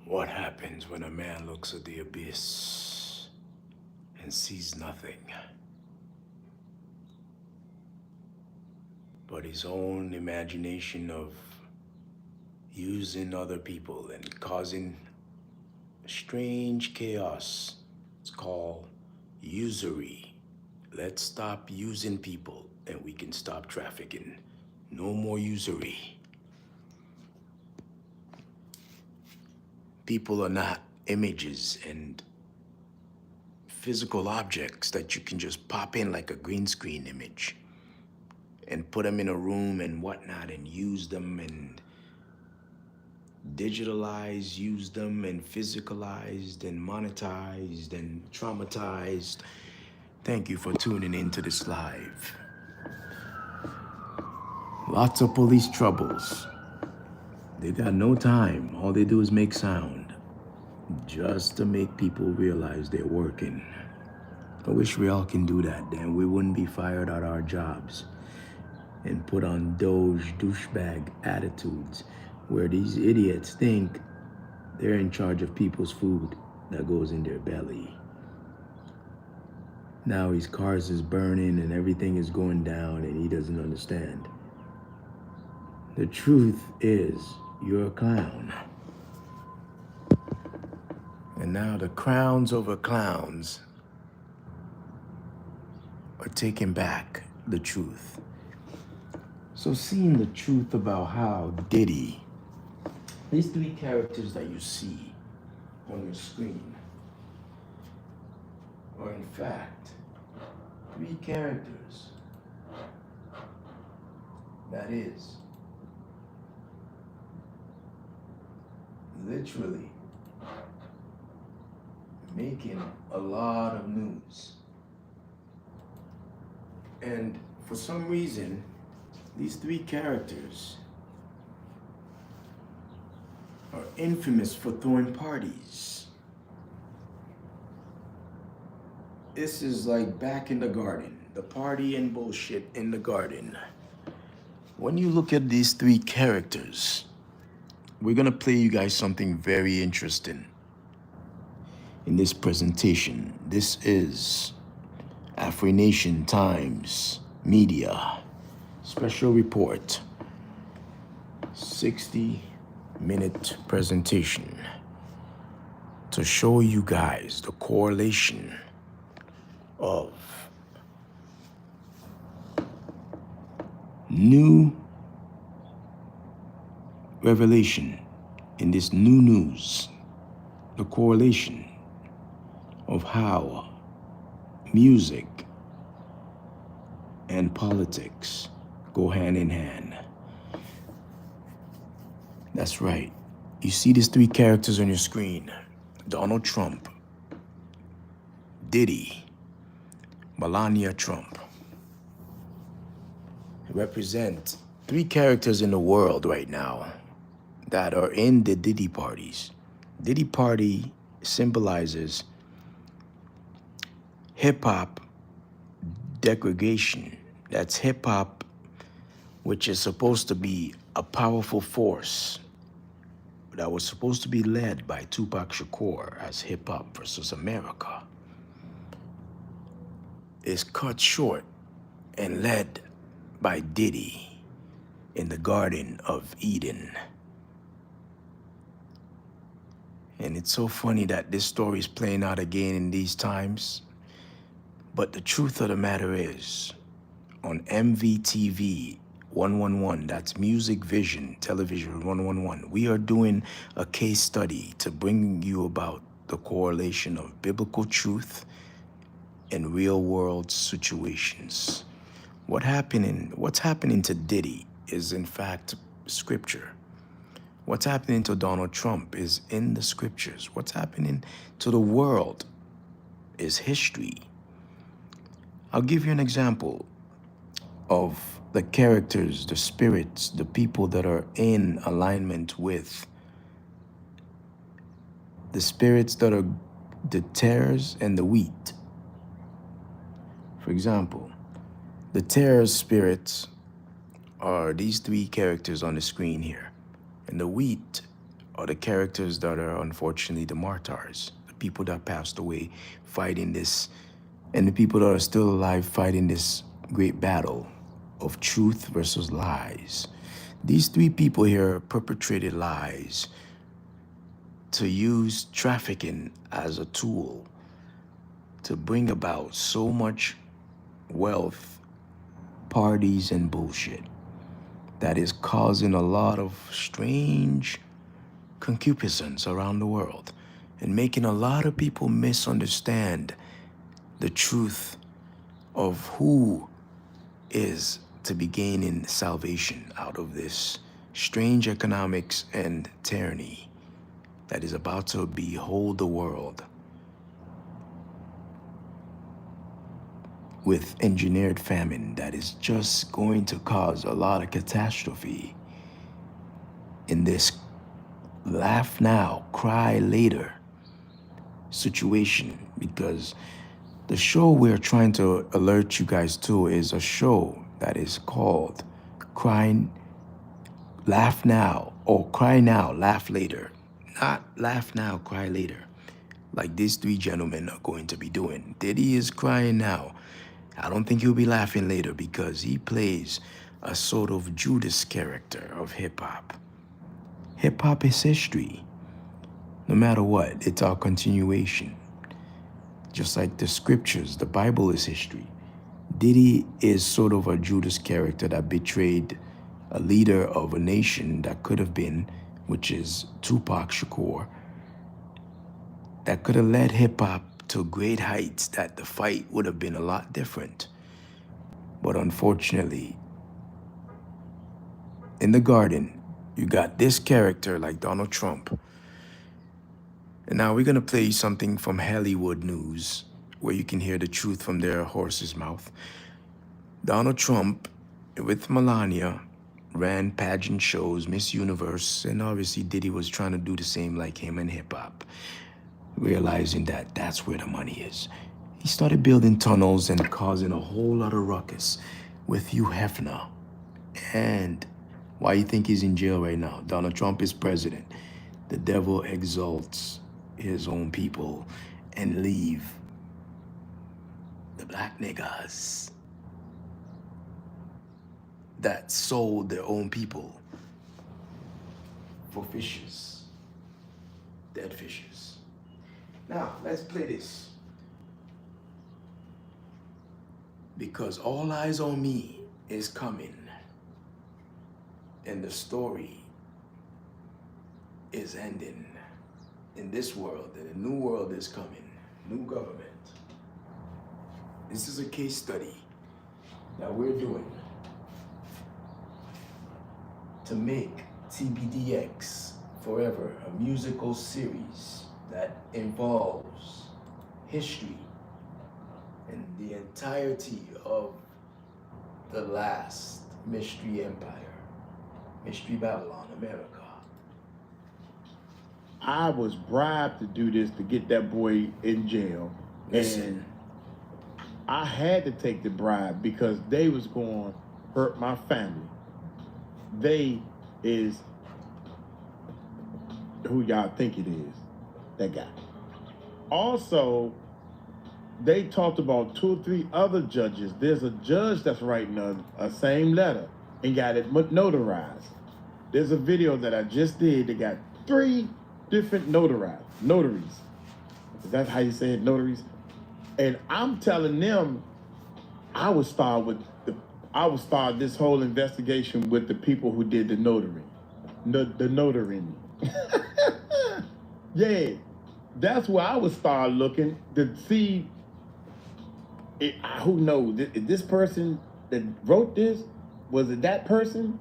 What happens when a man looks at the abyss and sees nothing but his own imagination of using other people and causing strange chaos? It's called usury. Let's stop using people and we can stop trafficking. No more usury. People are not images and physical objects that you can just pop in like a green screen image and put them in a room and whatnot and use them and digitalize, use them and physicalized and monetized and traumatized. Thank you for tuning into this live. Lots of police troubles. They got no time. All they do is make sound just to make people realize they're working. I wish we all can do that, then we wouldn't be fired at our jobs and put on douchebag attitudes where these idiots think they're in charge of people's food that goes in their belly. Now his cars is burning and everything is going down and he doesn't understand. The truth is, you're a clown. And now the crowns over clowns are taking back the truth. So seeing the truth about how Diddy, these three characters that you see on your screen are in fact three characters that is literally making a lot of news. And for some reason, these three characters are infamous for throwing parties. This is like back in the garden, the party and bullshit in the garden. When you look at these three characters, we're gonna play you guys something very interesting in this presentation. This is AfriNation Times Media Special Report, 60-minute presentation to show you guys the correlation of new revelation in this new news, the correlation of how music and politics go hand in hand. That's right. You see these three characters on your screen: Donald Trump, Diddy, Melania Trump. Represent three characters in the world right now that are in the Diddy parties. Diddy party symbolizes hip-hop degradation. That's hip-hop, which is supposed to be a powerful force that was supposed to be led by Tupac Shakur as hip-hop versus America, is cut short and led by Diddy in the Garden of Eden. And it's so funny that this story is playing out again in these times. But the truth of the matter is, on MVtv111, that's Music Vision Television 111, we are doing a case study to bring you about the correlation of biblical truth and real world situations. What's happening to Diddy is in fact scripture. What's happening to Donald Trump is in the scriptures. What's happening to the world is history. I'll give you an example of the characters, the spirits, the people that are in alignment with the spirits that are the tares and the wheat. For example, the tares spirits are these three characters on the screen here. And the wheat are the characters that are unfortunately the martyrs, the people that passed away fighting this, and the people that are still alive fighting this great battle of truth versus lies. These three people here perpetrated lies to use trafficking as a tool to bring about so much wealth, parties, and bullshit that is causing a lot of strange concupiscence around the world and making a lot of people misunderstand the truth of who is to be gaining salvation out of this strange economics and tyranny that is about to behold the world with engineered famine that is just going to cause a lot of catastrophe in this laugh now, cry later situation. Because the show we're trying to alert you guys to is a show that is called Laugh Now, or Cry Now, Laugh Later. Not Laugh Now, Cry Later, like these three gentlemen are going to be doing. Diddy is crying now. I don't think he'll be laughing later because he plays a sort of Judas character of hip hop. Hip hop is history. No matter what, it's our continuation. Just like the scriptures, the Bible is history. Diddy is sort of a Judas character that betrayed a leader of a nation that could have been, which is Tupac Shakur, that could have led hip hop to great heights that the fight would have been a lot different. But unfortunately, in the garden, you got this character like Donald Trump. And now we're gonna play you something from Hollywood News where you can hear the truth from their horse's mouth. Donald Trump with Melania ran pageant shows, Miss Universe, and obviously Diddy was trying to do the same like him in hip hop, realizing that that's where the money is. He started building tunnels and causing a whole lot of ruckus with Hugh Hefner. And why you think he's in jail right now? Donald Trump is president. The devil exalts his own people and leave the black niggas that sold their own people for fishes, dead fishes. Now, let's play this. Because All Eyes on Me is coming, and the story is ending in this world, and a new world is coming, new government. This is a case study that we're doing to make TBDX Forever a musical series that involves history and the entirety of the last Mystery Empire, Mystery Babylon, America. I was bribed to do this to get that boy in jail. Listen. And I had to take the bribe because they was going to hurt my family. They is who y'all think it is, that guy. Also, they talked about 2 or 3 other judges. There's a judge that's writing a same letter and got it notarized. There's a video that I just did that got 3 different notaries. Is that how you say it, notaries? And I'm telling them I would start this whole investigation with the people who did the notary. The notary. Yeah, that's where I would start looking to see who knows. This person that wrote this, was it that person?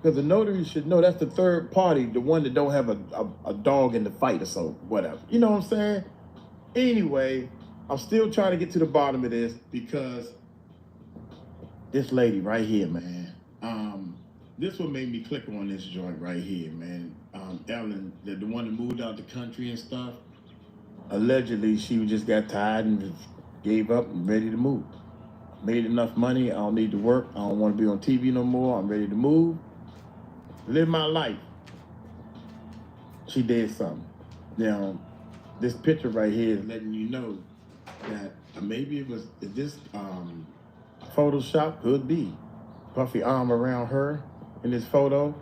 Because the notary should know that's the third party, the one that don't have a dog in the fight or so, whatever. You know what I'm saying? Anyway, I'm still trying to get to the bottom of this because this lady right here, man. This what made me click on this joint right here, man. Ellen, the one that moved out the country and stuff. Allegedly, she just got tired and just gave up and ready to move. Made enough money. I don't need to work. I don't want to be on TV no more. I'm ready to move. Live my life. she did something. Now, this picture right here is letting you know that maybe is this Photoshop? Could be. Puffy arm around her in this photo.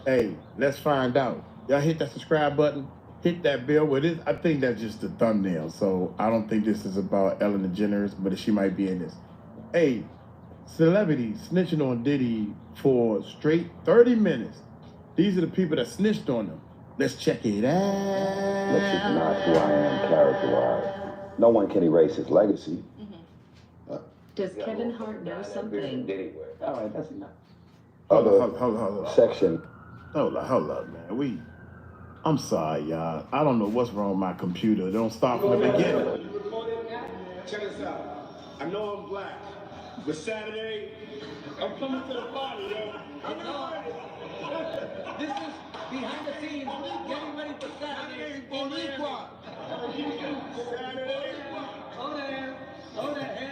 Hey, let's find out. Y'all hit that subscribe button, hit that bell. Well, I think that's just the thumbnail, so I don't think this is about Ellen DeGeneres, but she might be in this. Hey, celebrity snitching on Diddy for straight 30 minutes. These are the people that snitched on him. Let's check it out. This is not who I am character-wise. No one can erase his legacy. Does Kevin Hart know something? All right, that's enough. Hold on. Section. Hold up, man. I'm sorry, y'all. I don't know what's wrong with my computer. Don't start from the beginning. Check this out. I know I'm black, but Saturday, I'm coming to the party, yo. This is behind the scenes, getting ready for Saturday. Saturday. Oh, that, hey.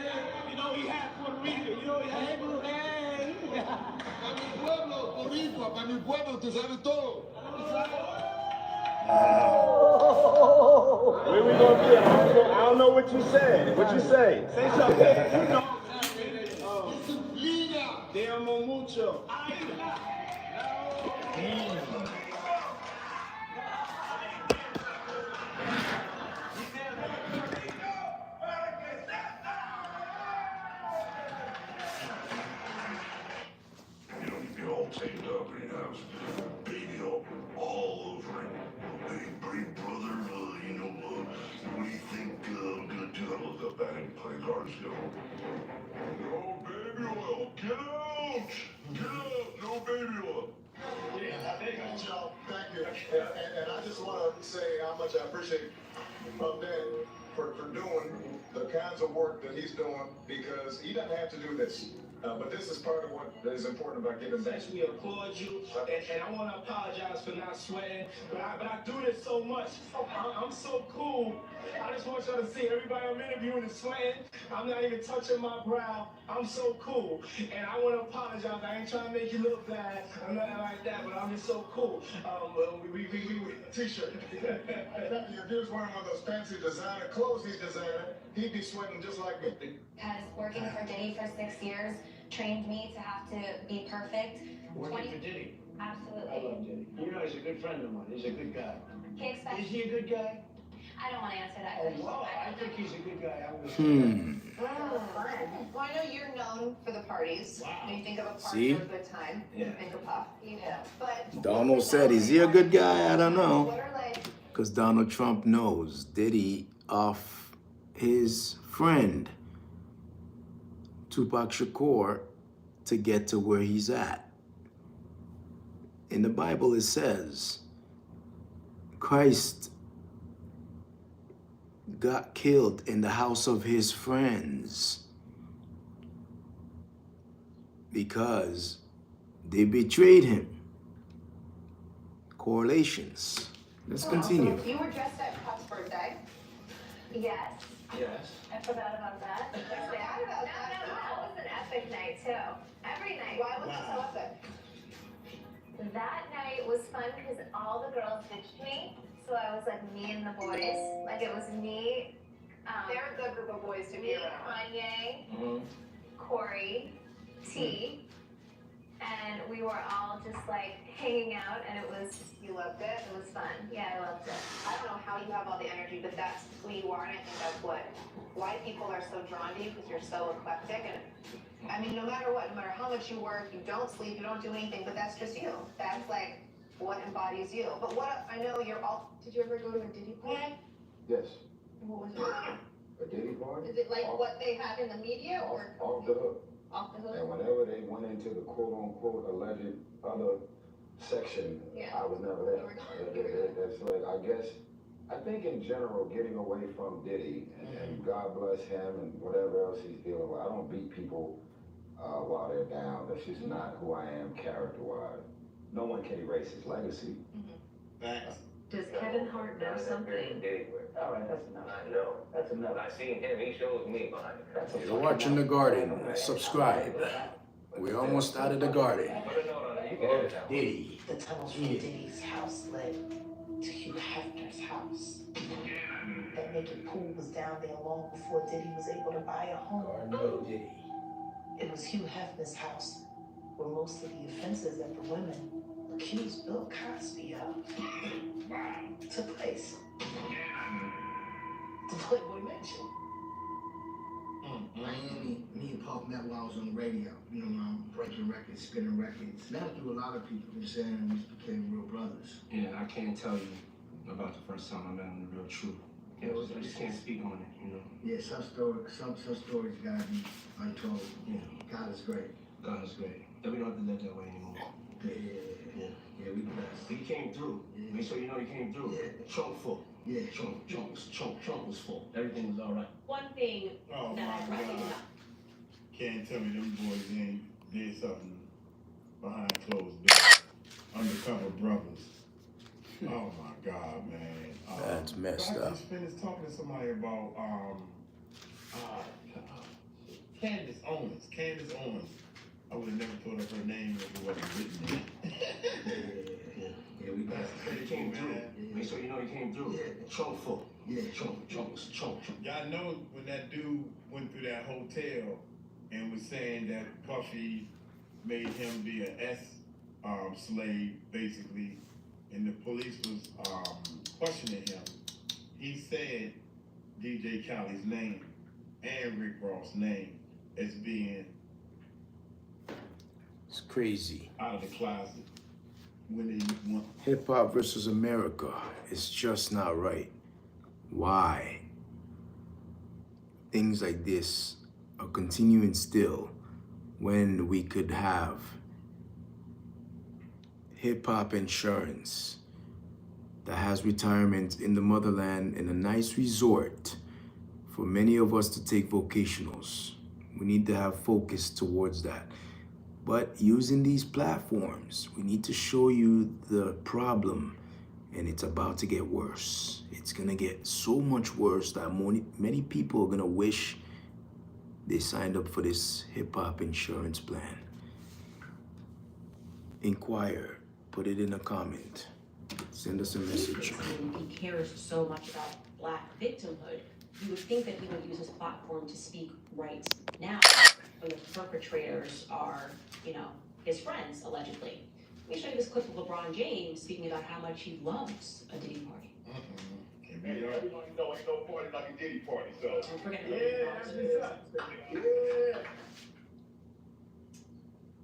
You know he had Puerto Rico. You know he had Hey, boo, hey. Para mi pueblo, Boricua, para mi pueblo, tú sabes todo. Where we gonna be? I don't know what you said. What you say? Say something. You know. Te amo mucho. You're all taped up and you have baby all over it. Big brother, what do you think I'm gonna do? I look up at him playing cards, go. No baby oil, get out! Get out, no baby oil. Yeah, thank you. And I just want to say how much I appreciate Dad for doing the kinds of work that he's doing, because he doesn't have to do this. But this is part of what is important about giving back. We applaud you, and I want to apologize for not sweating, but I do this so much. I'm so cool. I just want y'all to see everybody I'm interviewing is sweating. I'm not even touching my brow. I'm so cool, and I want to apologize. I ain't trying to make you look bad. I'm not like that, but I'm just so cool. We t-shirt. If he was wearing one of those fancy designer clothes he's designing, he'd be sweating just like me. Has working for Diddy for 6 years trained me to have to be perfect. Working for Diddy. Absolutely. I love Diddy. You know, he's a good friend of mine. He's a good guy. He expects. Is he a good guy? I don't want to answer that Oh, question. wow. I think he's a good guy. I was. Well, I know you're known for the parties. Wow. When you think of a party See? or a good time, Yeah. you think of Puff. Yeah. But Donald said, is he a good guy? I don't know. what are like Because Donald Trump knows Diddy off his friend, Tupac Shakur, to get to where he's at. In the Bible, it says Christ got killed in the house of his friends because they betrayed him. Correlations. Let's continue. you were dressed at Puff's birthday. Yes, Yes. I forgot about that. Forgot about that. No, that was an epic night too. Every night. Why was it so epic? That night was fun because all the girls ditched me. So I was like me and the boys. Like it was me, They're a good group of boys to be me, around. Kanye, Corey, T, and we were all just like hanging out, and it was fun. Yeah, I loved it. I don't know how you have all the energy, but that's who you are, and I think that's why people are so drawn to you, because you're so eclectic. And I mean, no matter what, no matter how much you work, you don't sleep, you don't do anything, but that's just you. That's like what embodies you. But what I know, you're all. Did you ever go to a Diddy party? Yes. What was it? A Diddy party? Is it like what they have in the media, or Off the hook. off the hook? And whenever they went into the quote-unquote alleged other section, Yeah. I was never there. That's like, I think in general, getting away from Diddy, and God bless him and whatever else he's dealing with, I don't beat people while they're down. That's just not who I am character-wise. No one can erase his legacy. Thanks. Does Kevin Hart know something? All right, that's enough. I know. That's enough. When I seen him, he shows me. That's a You're watching The Garden. Subscribe. We're almost out of The Garden. Put a note on it. You can edit that one. Diddy. The tunnels from Diddy's house lit. to Hugh Hefner's house. That naked pool was down there long before Diddy was able to buy a home. Diddy. It was Hugh Hefner's house where most of the offenses that the women accused Bill Cosby of took place. The Playboy Mansion. Miami, me and Puff met while I was on the radio. You know, when I'm breaking records, spinning records. Met through a lot of people and saying we became real brothers. Yeah, I can't tell you about the first time I met him, the real truth. Yeah, I just can't speak on it, you know. Yeah, some stories gotta be untold. Yeah. God is great. God is great. That we don't have to live that way anymore. Yeah, we blessed. He came through. Yeah. Make sure you know he came through. Yeah. Trunk full. Yeah. Trunk was full. Everything was all right. One thing Oh that I my recognize. God. Can't tell me them boys ain't did something behind closed doors. Undercover brothers. Oh my God, man. That's messed I up. just finished talking to somebody about Candace Owens. I would have never thought of her name if it wasn't written. Yeah, we blessed. He came through. Make sure you know he came through. Yeah. Trunk full. Yeah. Trunk. Y'all know when that dude went through that hotel and was saying that Puffy made him be an slave, basically, and the police was questioning him, he said DJ Khaled's name and Rick Ross' name as being It's crazy. out of the closet when they went. Hip hop versus America. It's just not right. Why? Things like this are continuing still when we could have hip hop insurance that has retirement in the motherland in a nice resort for many of us to take vocationals. We need to have focus towards that. But using these platforms, we need to show you the problem, and it's about to get worse. It's gonna get so much worse that many people are gonna wish they signed up for this hip hop insurance plan. Inquire, put it in a comment, send us a message. He cares so much about Black victimhood. You would think that he would use his platform to speak rights now, when the perpetrators are, his friends, allegedly. Let me show you this clip of LeBron James speaking about how much he loves a Diddy party. Hey, everybody know ain't no party like a Diddy party, so. Don't forget about That's what's up.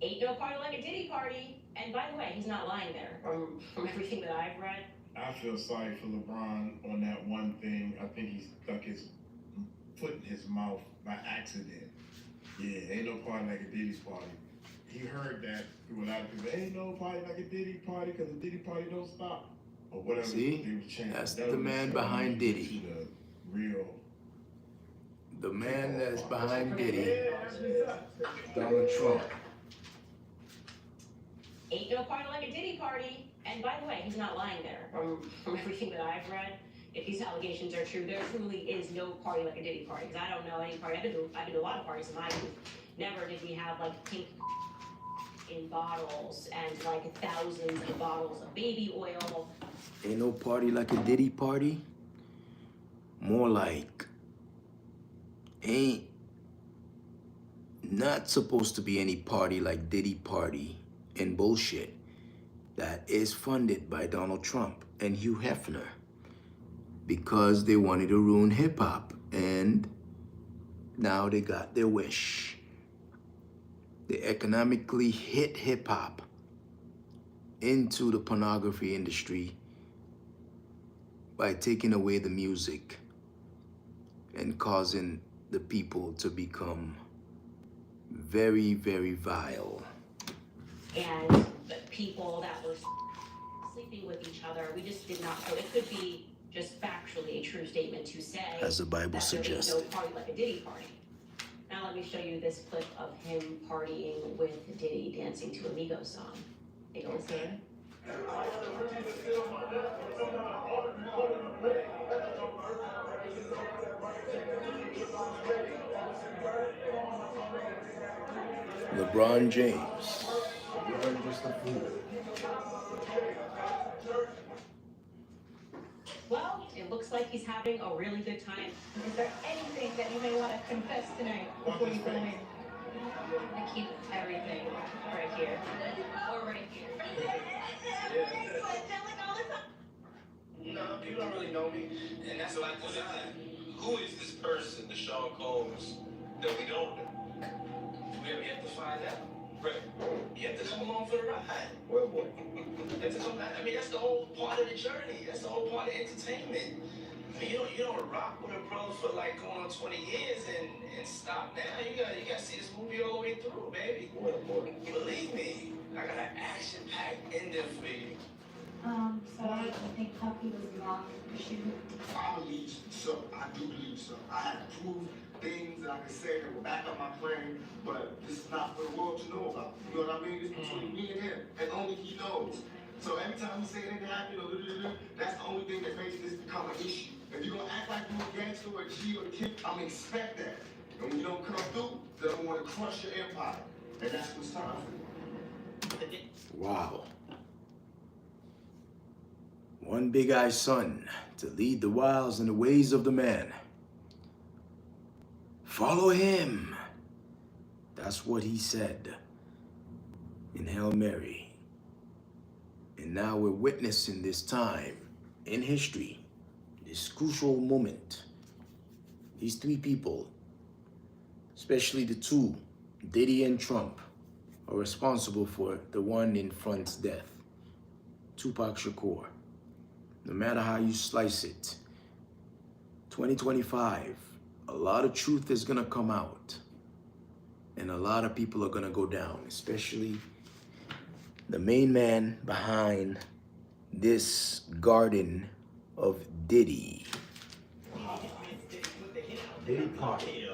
Ain't no party like a Diddy party. And by the way, he's not lying there. From everything that I've read, I feel sorry for LeBron on that one thing. I think he stuck his foot in his mouth by accident. Yeah, ain't no party like a Diddy's party. He heard that through a lot of people. Ain't no party like a Diddy party because the Diddy party don't stop. Or whatever. See? They was chanting. That's That the was man so behind easy Diddy. to the real. The man that's behind Diddy, That's what's up. Donald Trump. ain't no party like a Diddy party. And by the way, he's not lying there. From everything that I've read, if these allegations are true, there truly is no party like a Diddy party. Because I don't know any party. I've been to a lot of parties in my youth. Never did we have like pink in bottles and like thousands of bottles of baby oil. Ain't no party like a Diddy party. More like, ain't not supposed to be any party like Diddy party and bullshit that is funded by Donald Trump and Hugh Hefner because they wanted to ruin hip hop, and now they got their wish. They economically hit hip hop into the pornography industry by taking away the music and causing the people to become very, very vile. And the people that were sleeping with each other, we just did not. So it could be just factually a true statement to say, as the Bible that suggests. there ain't no party like a Diddy party. Now let me show you this clip of him partying with Diddy dancing to a Migos song. Take a listen. Okay. LeBron James. LeBron just a fool. It looks like he's having a really good time. Is there anything that you may want to confess tonight before you go in? I keep everything right here. Or right here. No, people don't really know me, and that's what I design. Who is this person, the Sean Combs, that we don't know? We have to find out. Right. You have to come along for the ride. Well, boy. You have to come back. I mean, that's the whole part of the journey. That's the whole part of entertainment. I mean, you don't rock with a bro for like going on 20 years and stop now. You gotta see this movie all the way through, baby. Well, boy. Believe me, I got an action-packed ending for you. So I think Puppy was involved with the shooting. I believe so. I do believe so. I have proved things that I can say that will back up my claim, but this is not for the world to know about. You know what I mean? It's between me and him, and only he knows. So every time you say anything happened, that's the only thing that makes this become an issue. If you're gonna act like you're a gangster or a G or a kid, I'm gonna expect that. And when you don't come through, then I'm gonna crush your empire. And that's what's time for you. Wow. One big-eyed son to lead the wiles and the ways of the man. Follow him. That's what he said in Hail Mary. And now we're witnessing this time in history, this crucial moment. These three people, especially the two, Diddy and Trump, are responsible for the one in front's death, Tupac Shakur. No matter how you slice it, 2025, a lot of truth is gonna come out. And a lot of people are gonna go down, especially the main man behind this garden of Diddy. Diddy Party.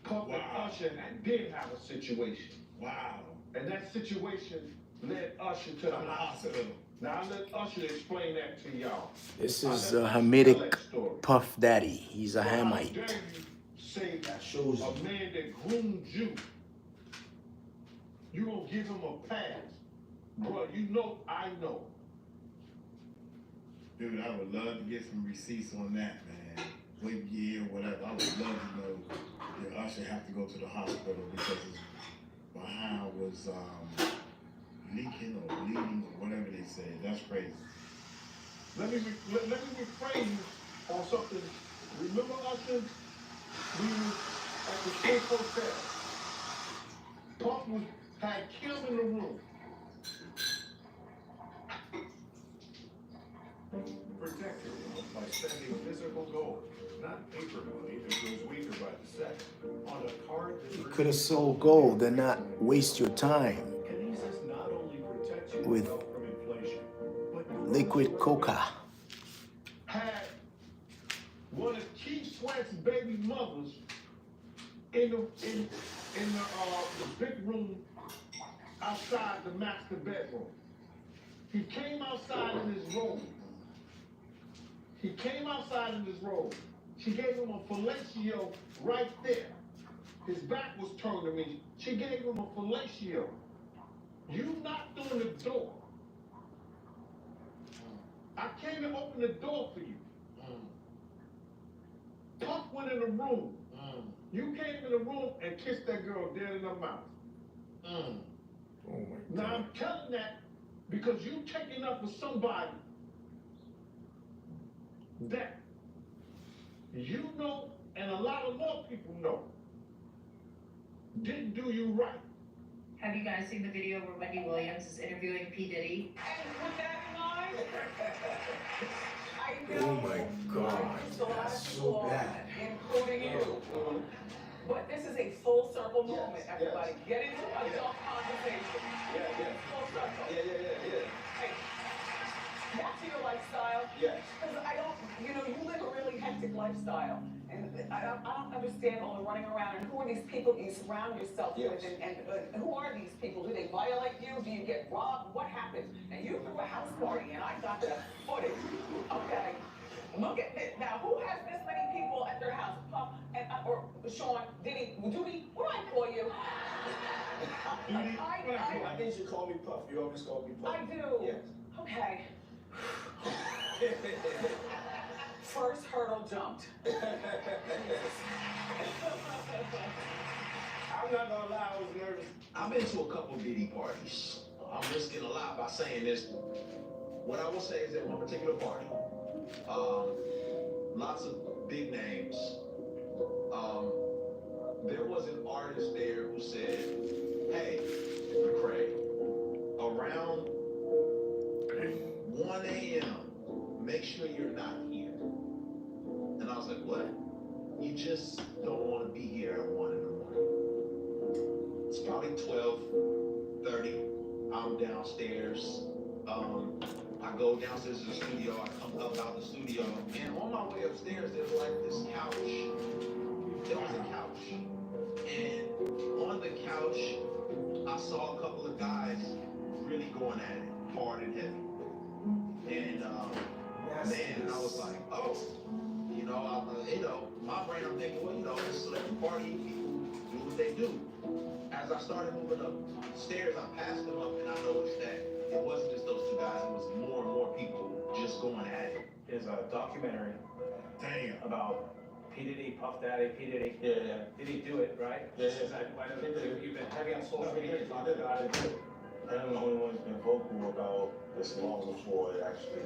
Puff and Usher did have a situation. Wow. And that situation led Usher to the hospital. Now I let Usher explain that to y'all. This is a Hamidic Puff Daddy. He's a Hamite. How dare you say That shows a man that groomed you, you gonna give him a pass? Bro, you know I know. Dude, I would love to get some receipts on that, man. What year, whatever. I would love to know that Usher have to go to the hospital because his behind was leaking or bleeding or whatever they say. That's crazy. Let me rephrase you on something. Remember Usher? We was at the State Hotel. Puff had killed in the room. Protect yourself by spending physical gold, not paper money that grows weaker by the second, on a card that You could have sold gold and not waste your time Kinesis not only protects you with from inflation, but liquid coca. Had one of Keith Sweat's baby mothers in the big room outside the master bedroom. He came outside in his robe. She gave him a fellatio right there. His back was turned to me. She gave him a fellatio. You knocked on the door. I came to open the door for you. Puff went in the room. You came in the room and kissed that girl dead in her mouth. Oh my Now God. I'm telling that because you taking up for somebody that you know and a lot of more people know didn't do you right. Have you guys seen the video where Wendy Williams is interviewing P. Diddy? And with that in mind, I Oh know my God. it's a lot That's of so people, bad. including you. But this is a full circle moment, everybody. Get into adult conversation. Full circle. Hey, back to your lifestyle. Because I don't, you live a really hectic lifestyle. And I don't understand all the running around. And who are these people you surround yourself with? And who are these people? Do they violate you? Do you get robbed? What happens? And you threw a house party, and I got the footage. Okay. Look at this. Now, who has this many people at their house? Puff or Sean, Diddy, Judy, what do I call you? I think you should call me Puff. You always call me Puff. I do. Yes. Okay. jumped. I'm not gonna lie, I was nervous. I've been to a couple Diddy parties. I'm risking a lot by saying this. What I will say is that one particular party, lots of big names. There was an artist there who said, "Hey, McCray, around 1 a.m., make sure you're not here." And I was like, "What? You just don't want to be here at 1 in the morning." It's probably 12:30. I'm downstairs. I go downstairs to the studio. I come up out the studio, and on my way upstairs, there's like this couch. There was a couch, and on the couch, I saw a couple of guys really going at it, hard and heavy. And man, I was like, oh, my brain, I'm thinking, well, it's a celebrity party, people do what they do. As I started moving up stairs, I passed them up, and I noticed that it wasn't just those two guys, it was more and more people just going at it. There's a documentary about P. Diddy, Puff Daddy, P. Diddy. Yeah. Did he do it, right? Yeah. You've been heavy on social media talking about it. I'm the only one who's been vocal about this long before it actually.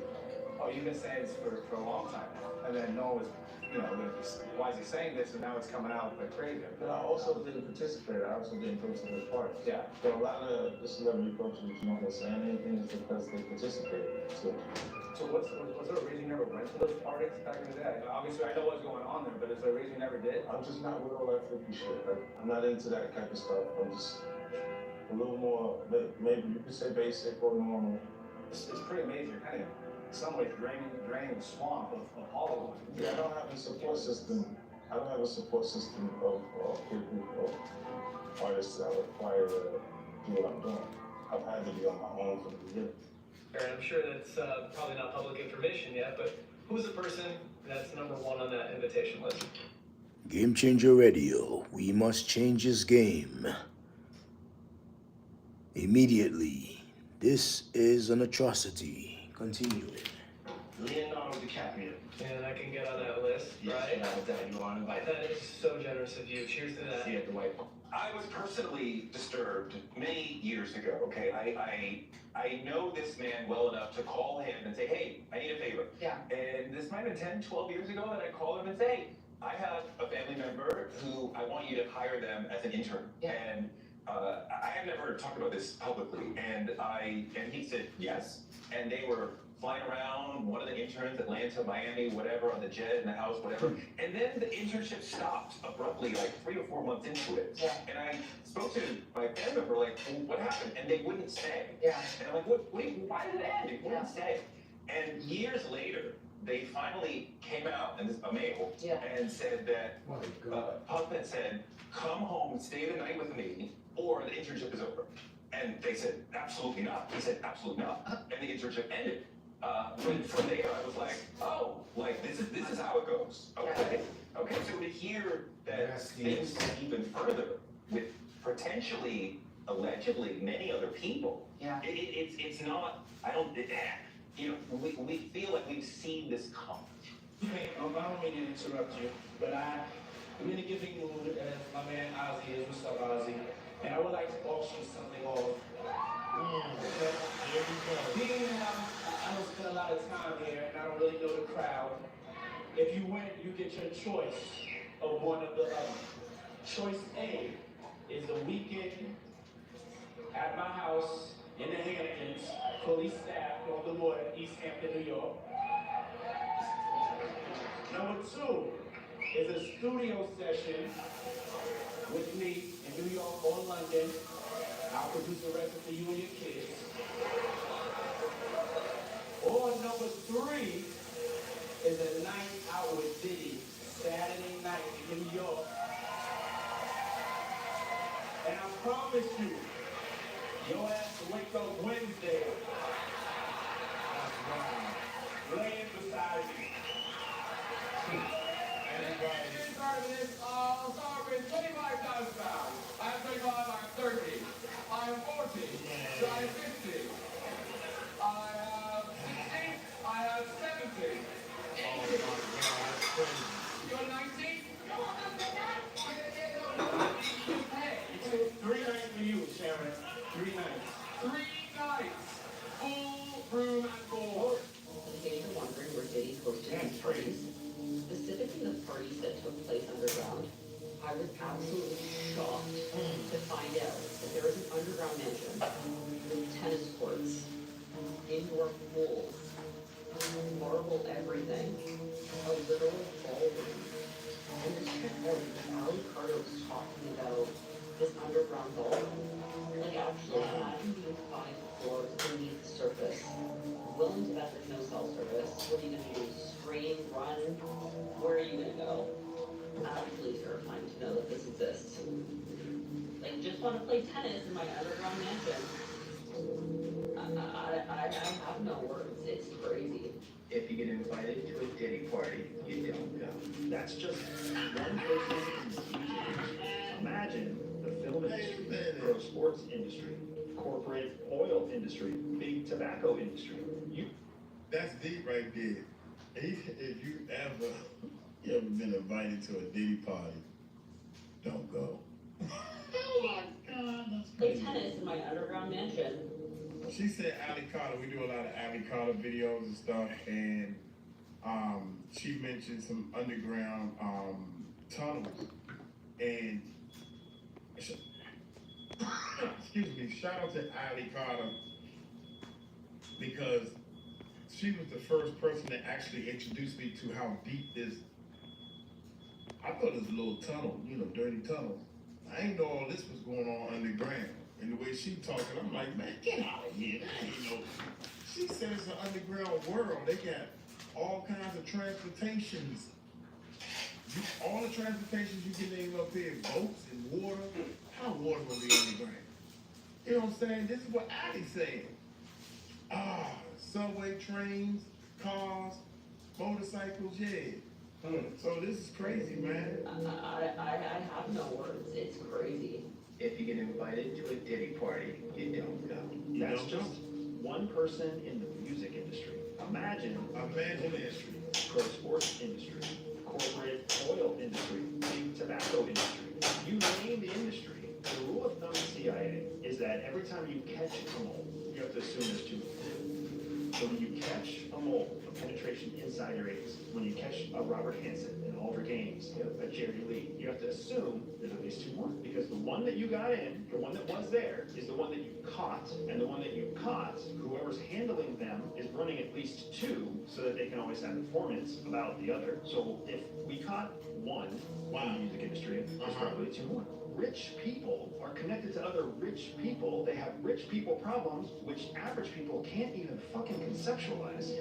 Oh, you've been saying this for a long time now. And then no one was, why is he saying this? And now it's coming out like crazy. But I also didn't participate. I also didn't go to those parties. Yeah. So a lot of the celebrity culture, you know, they're saying anything is because they participated. So was there a reason you never went to those parties back in the day? Obviously, I know what's going on there, but is there a reason you never did? I'm just not with all that freaky shit. Like, I'm not into that type of stuff. I'm just a little more, maybe you could say basic or normal. It's pretty amazing. You're kind of, in some ways, draining the swamp of Hollywood. Yeah, I don't have a support system. I don't have a support system of people or artists that require to do what I'm doing. I've had to be on my own from the beginning. And I'm sure that's probably not public information yet, but who's the person that's number one on that invitation list? Game Changer Radio. We must change this game. Immediately. This is an atrocity. Continuing. Leonardo DiCaprio. And I can get on that list, right? Yeah, Dad, you want to invite That is so generous of you. Cheers to that. See you at the White House. I was personally disturbed many years ago, okay? I know this man well enough to call him and say, hey, I need a favor. Yeah. And this might have been 10, 12 years ago that I called him and say, hey, I have a family member who I want you to hire them as an intern. Yeah. And I have never talked about this publicly. And he said yes. And they were flying around, one of the interns, Atlanta, Miami, whatever, on the jet, in the house, whatever. And then the internship stopped abruptly, like 3 or 4 months into it. Yeah. And I spoke to my family member, like, well, what happened? And they wouldn't say. Yeah. And I'm like, why did it end? It wouldn't say. And years later, they finally came out, and this a male, and said that Puff had said, come home and stay the night with me, or the internship is over. And they said, absolutely not. He said, absolutely not. And the internship ended. From there, I was like, oh, like this is how it goes. Okay. Okay. So to hear that things went even further with potentially, allegedly, many other people. Yeah. It's not. I don't. We feel like we've seen this come. Hey, I don't mean to interrupt you, but I'm in a giving mood, as my man Ozzy is. What's up, Ozzy? And I would like to auction something off. Being I don't spend a lot of time here, and I don't really know the crowd. If you win, you get your choice of one of the other. Choice A is a weekend at my house in the Hamptons, fully staffed on the water, East Hampton, New York. Number 2 is a studio session with me in New York or London. I'll produce a record for you and your kids. Or number 3 is a night out with Diddy, Saturday night in New York. And I promise you, your ass will wake up Wednesday, laying beside me. Sorry, 25,000 pounds. I have 25, I'm 30. I am 40. So I am 50. I have 60. I have 70. 80. these parties, specifically the parties that took place underground, I was absolutely shocked to find out that there is an underground mansion with tennis courts, indoor pools, marble everything, a literal ballroom. And this chick Ali Carter was talking about this underground ballroom. Like, actually, imagine being 5 floors beneath the surface, willing to bet there's no cell service. What are you gonna do? Scream, run? Where are you gonna go? Absolutely terrifying to know that this exists. Like, just want to play tennis in my underground mansion. I have no words. It's crazy. If you get invited to a Diddy party, you don't go. That's just one person in the music industry. Imagine the film industry, pro sports industry, corporate oil industry, big tobacco industry. That's deep right there. If you ever been invited to a Diddy party, don't go. Oh my God, that's Play crazy. tennis in my underground mansion. She said Ali Carter, we do a lot of Ali Carter videos and stuff, and she mentioned some underground tunnels. And excuse me, shout out to Ali Carter, because she was the first person that actually introduced me to how deep this. I thought it was a little tunnel, dirty tunnel. I ain't know all this was going on underground. And the way she talking, I'm like, man, get out of here. I ain't know. She said it's an underground world. They got all kinds of transportations. All the transportations you can name up here, boats and water. How water gonna be underground? You know what I'm saying? This is what Ali's saying. Subway, trains, cars, motorcycles, yeah. So this is crazy, man. I have no words. It's crazy. If you get invited to a Diddy party, you don't go. That's just one person in the music industry. Imagine industry, pro sports industry, corporate oil industry, big tobacco industry. You name the industry. The rule of thumb in CIA is that every time you catch a mole, you have to assume there's 2 moles. So when you catch a mole, a penetration inside your anus, when you catch a Robert Hansen, an Aldrich Ames, a Jerry Lee, you have to assume there's at least 2 more. Because the one that you got in, the one that was there, is the one that you caught. And the one that you caught, whoever's handling them is running at least 2 so that they can always have informants about the other. So if we caught one in the music industry, there's probably 2 more. Rich people are connected to other rich people. They have rich people problems, which average people can't even fucking conceptualize.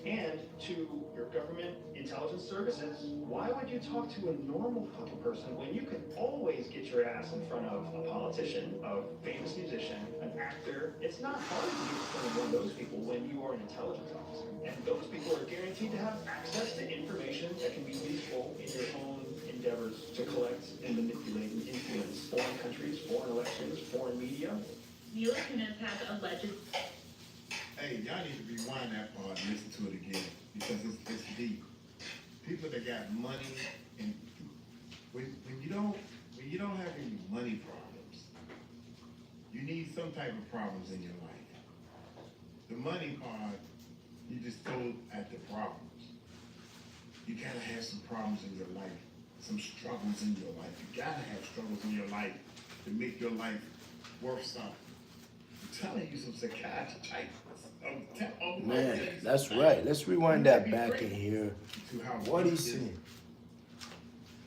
And to your government intelligence services, why would you talk to a normal fucking person when you can always get your ass in front of a politician, a famous musician, an actor? It's not hard to get in front of one of those people when you are an intelligence officer. And those people are guaranteed to have access to information that can be useful in your own endeavors to collect and manipulate and influence foreign countries, foreign elections, foreign media. Mila Kunis has alleged. Hey, y'all need to rewind that part and listen to it again, because it's deep. People that got money, and when you don't have any money problems, you need some type of problems in your life. The money part, you just throw at the problems. You gotta have some problems in your life, some struggles in your life. You gotta have struggles in your life to make your life worth something. I'm telling you, some psychiatric type. Man, that's right. Let's rewind that back in here. What he's saying.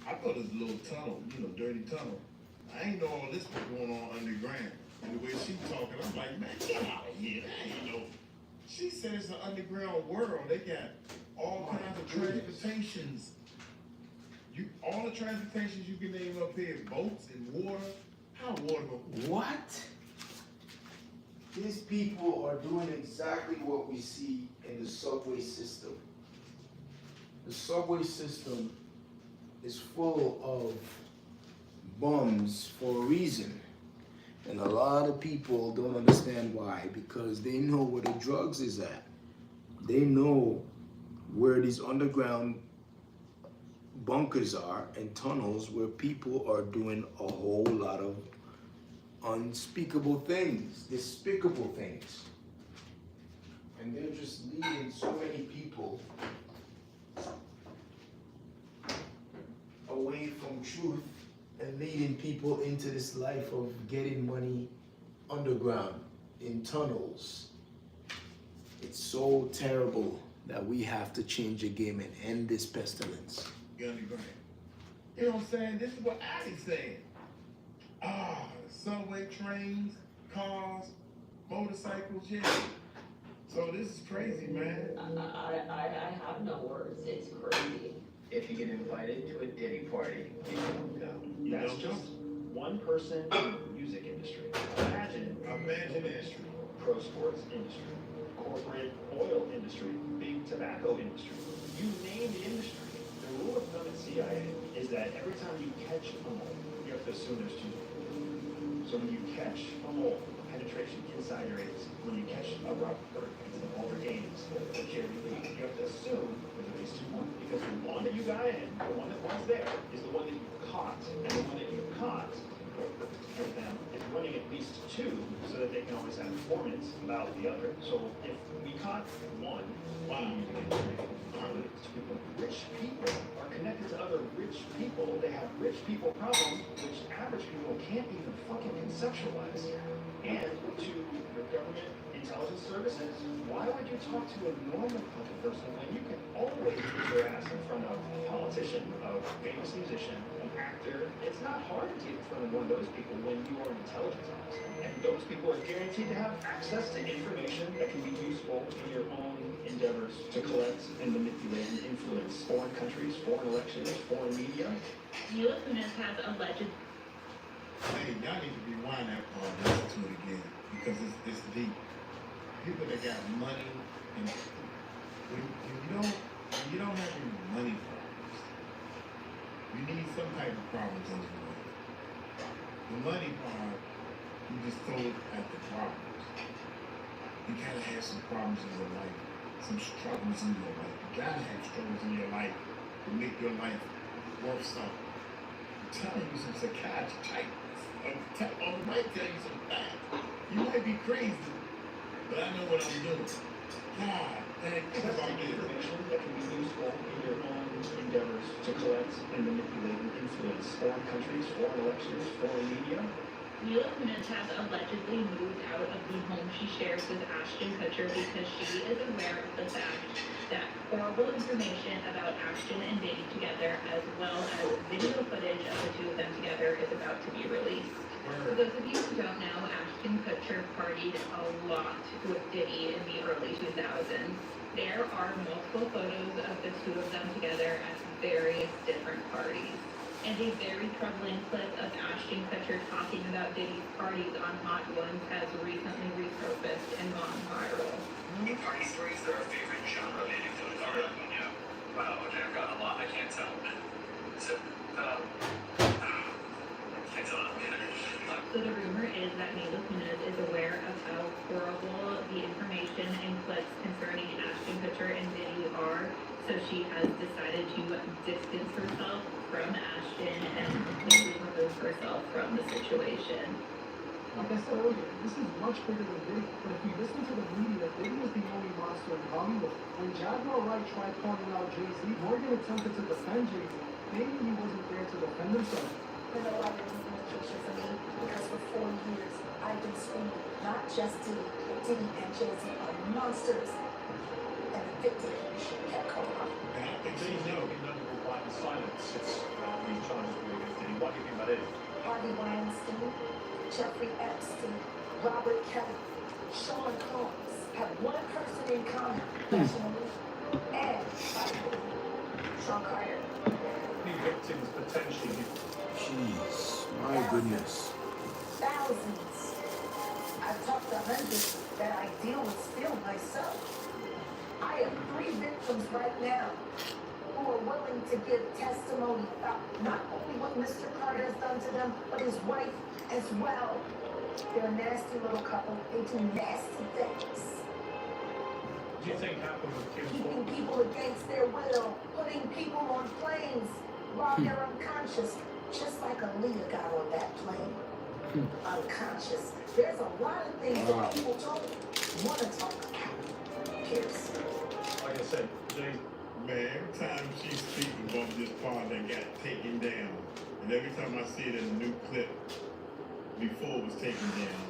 I thought it was a little tunnel, dirty tunnel. I ain't know all this was going on underground. And the way she talking, I'm like, man, get out of here. I ain't know. She said it's an underground world. They got all kinds of transportations. All the transportations you can name up here, boats and water. How water go? What? These people are doing exactly what we see in the subway system. The subway system is full of bums for a reason. And a lot of people don't understand why, because they know where the drugs is at. They know where these underground bunkers are and tunnels where people are doing a whole lot of unspeakable things, despicable things. And they're just leading so many people truth and leading people into this life of getting money underground in tunnels. It's so terrible that we have to change the game and end this pestilence. Get underground. You know what I'm saying? This is what Ali's saying. Subway trains, cars, motorcycles, yeah. So this is crazy, man. I have no words. It's crazy. If you get invited to a Diddy party, you don't go. That's just one person in the music industry. Imagine industry, pro sports industry, corporate oil industry, big tobacco industry. You name the industry. The rule of thumb at CIA is that every time you catch a mole, you have to assume there's two. So when you catch a mole, penetration inside your anus, when you catch a rubber, it's in all the games, the charity league, you have to assume there's at least two more. Because the one that you got in, the one that was there, is the one that you caught. And the one that you caught for them is running at least two so that they can always have informants about the other. So if we caught one, wow, you can get three. Rich people are connected to other rich people. They have rich people problems, which average people can't even fucking conceptualize. And to your government intelligence services, why would you talk to a normal fucking person when you can always put your ass in front of a politician, a famous musician, an actor? It's not hard to get in front of one of those people when you are an intelligence officer. And those people are guaranteed to have access to information that can be useful in your own endeavors to collect and manipulate and influence foreign countries, foreign elections, foreign media. Mila Kunis has alleged. Hey, y'all need to rewind that part and listen to it again because it's deep. People that got money and when you don't have any money problems, you need some type of problems on the way. The money part, you just throw it at the problems. You gotta have some problems in your life, some struggles in your life. You gotta have struggles in your life to make your life worth something. I'm telling you some psychiatric type. I might tell you some facts. You might be crazy, but I know what I'm doing. God, That's information that can be useful in your own endeavors to collect and manipulate and influence foreign countries, foreign elections, foreign media. Mila Kunis has allegedly moved out of the home she shares with Ashton Kutcher because she is aware of the fact that horrible information about Ashton and Diddy together, as well as video footage of the two of them together, is about to be released. For those of you who don't know, Ashton Kutcher partied a lot with Diddy in the early 2000s. There are multiple photos of the two of them together at various different parties. And a very troubling clip of Ashton Kutcher talking about Diddy's parties on Hot Ones has recently resurfaced and gone viral. Party stories are our favorite genre of anecdote. Oh, really? Yeah. Wow, okay, I've got a lot. I can't tell. So, So the rumor is that Mila Kunis is aware of how horrible the information and clips concerning Ashton Kutcher and Diddy are, so she has decided to distance herself from Ashton and completely remove herself from the situation. Like I said earlier, this is much bigger than Diddy, but if you listen to the media, Diddy was the only monster in Hollywood. When Jaguar Wright tried calling out Jay-Z, Morgan attempted to defend Jay-Z. Maybe he wasn't there to defend himself. You know why there's communication for me? Because for 4 years, I've been screaming, not just Diddy, but Diddy and Jay-Z are monsters. And the victim kept coming up. And I think Diddy's never been done to quiet in silence. It's these charges being against Diddy. What do you think about it? Harvey Weinstein, Jeffrey Epstein, Robert Kelly, Sean Combs have one person in common, personally, and Sean Carter. Any victims potentially? Jeez, my goodness. Thousands. I've talked to hundreds that I deal with still myself. I have 3 victims right now who are willing to give testimony about not only what Mr. Carter has done to them, but his wife as well. They're a nasty little couple. They do nasty things. Do you think happened with Kim's Keeping people against their will, putting people on planes while they're unconscious, just like Aaliyah got on that plane. Unconscious. There's a lot of things that people don't want to talk about. Pierce. Like I said, Jay, man, every time she speaks about this part that got taken down, And every time I see it in a new clip, before it was taken down,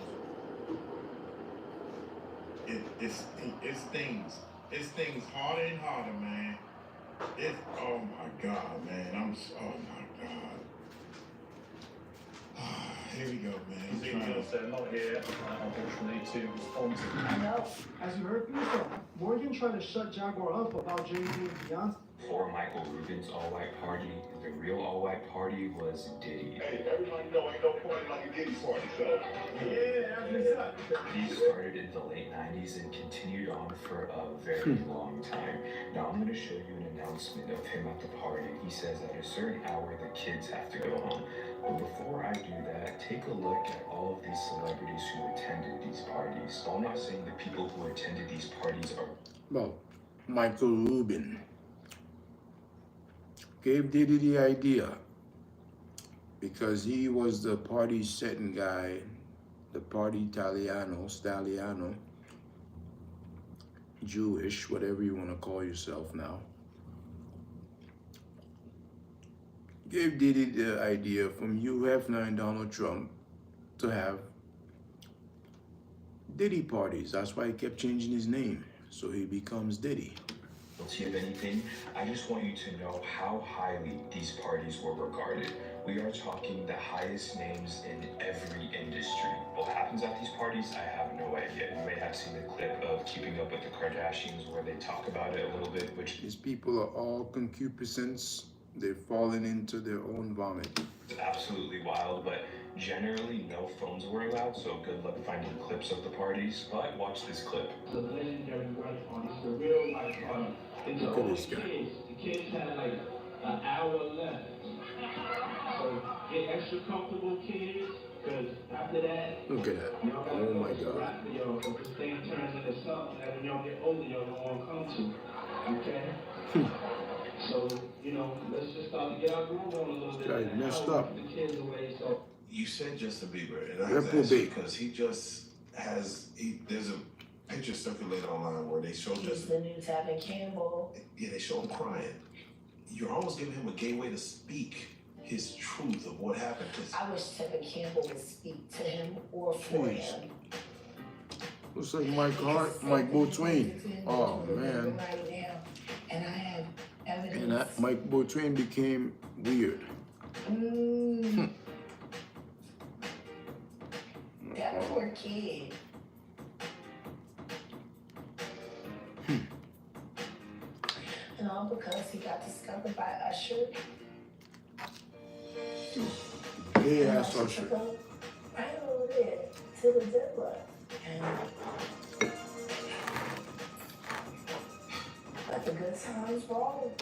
it stings. It stings harder and harder, man. Oh my God, man. Oh my God. Here we go, man. Unfortunately, to respond to. I know. As you heard before, Morgan tried to shut Jaguar up about Jay-Z and Beyonce. For Michael Rubin's all-white party, the real all-white party was Diddy. Hey, everybody know ain't no party like a Diddy party, so. Yeah, that's what's up. These started in the late 90s and continued on for a very long time. Now I'm going to show you an announcement of him at the party. He says at a certain hour the kids have to go home. But before I do that, take a look at all of these celebrities who attended these parties. I'm not saying the people who attended these parties are... Well, Michael Rubin gave Diddy the idea because he was the party setting guy, the party Stalliano, Jewish, whatever you want to call yourself now. Gave Diddy the idea from Hugh Hefner and Donald Trump to have Diddy parties. That's why he kept changing his name, so he becomes Diddy. Guilty of anything, I just want you to know how highly these parties were regarded. We are talking the highest names in every industry. What happens at these parties, I have no idea. You may have seen the clip of Keeping Up with the Kardashians where they talk about it a little bit, which these people are all concupiscence. They've fallen into their own vomit. is absolutely wild, but generally no phones were allowed, so good luck finding clips of the parties. But watch this clip. The legendary white party, the real white party. Look at this guy. The kids had like an hour left. So get extra comfortable, kids, because after that, look at that. Oh my God. Because this thing turns into something that when y'all get older, y'all don't want to come to. Okay? So, you know, let's just start to get our groove on a little bit. Guy messed up. The kids away, so. You said Justin Bieber, and I have to ask you because he just has, there's a picture circulated online where they show He's Justin. the new Tevin Campbell. Yeah, they show him crying. You're almost giving him a gateway to speak his truth of what happened. I wish Tevin Campbell would speak to him or for him. Looks like Mike Boatwain. Oh man. And I have evidence. And Mike Boatwain became weird. That poor kid. And all because he got discovered by Usher. Yeah, that's Usher. Right over there to the deadline. And let the good times roll.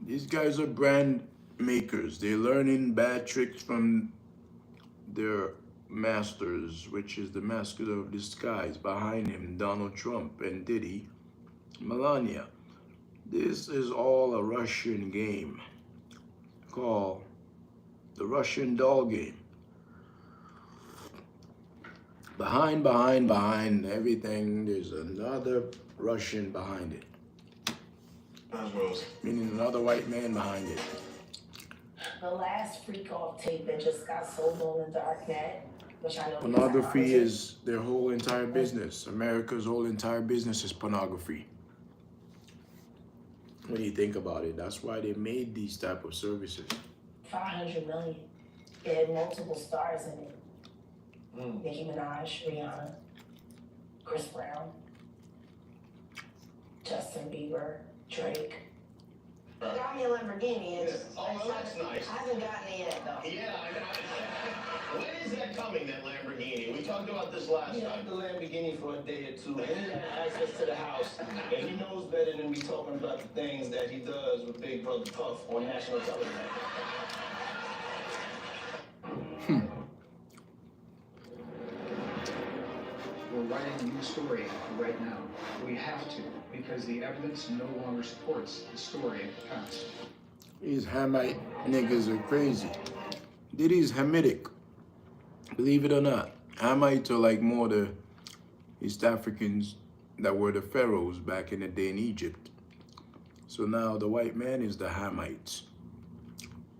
These guys are brand makers. They're learning bad tricks from their masters, which is the master of disguise behind him, Donald Trump and Diddy, Melania. This is all a Russian game called the Russian doll game. Behind everything, there's another Russian behind it. Meaning another white man behind it. The last freak off tape that just got sold on the darknet, which I know Pornography is their whole entire business. America's whole entire business is pornography. When you think about it, that's why they made these type of services. 500 million. It had multiple stars in it. Nicki Minaj, Rihanna, Chris Brown, Justin Bieber, Drake. Got me a Lamborghini. Oh, well, that's nice. I haven't gotten it yet, though. Yeah, I know. When is that coming, that Lamborghini? We talked about this last time. He had the Lamborghini for a day or two, and he had access to the house, and he knows better than me talking about the things that he does with Big Brother Puff on national television. We're writing a new story right now. We have to, because the evidence no longer supports the story of the past. These Hamite niggas are crazy. Diddy's Hamitic. Believe it or not. Hamites are like more the East Africans that were the pharaohs back in the day in Egypt. So now the white man is the Hamites.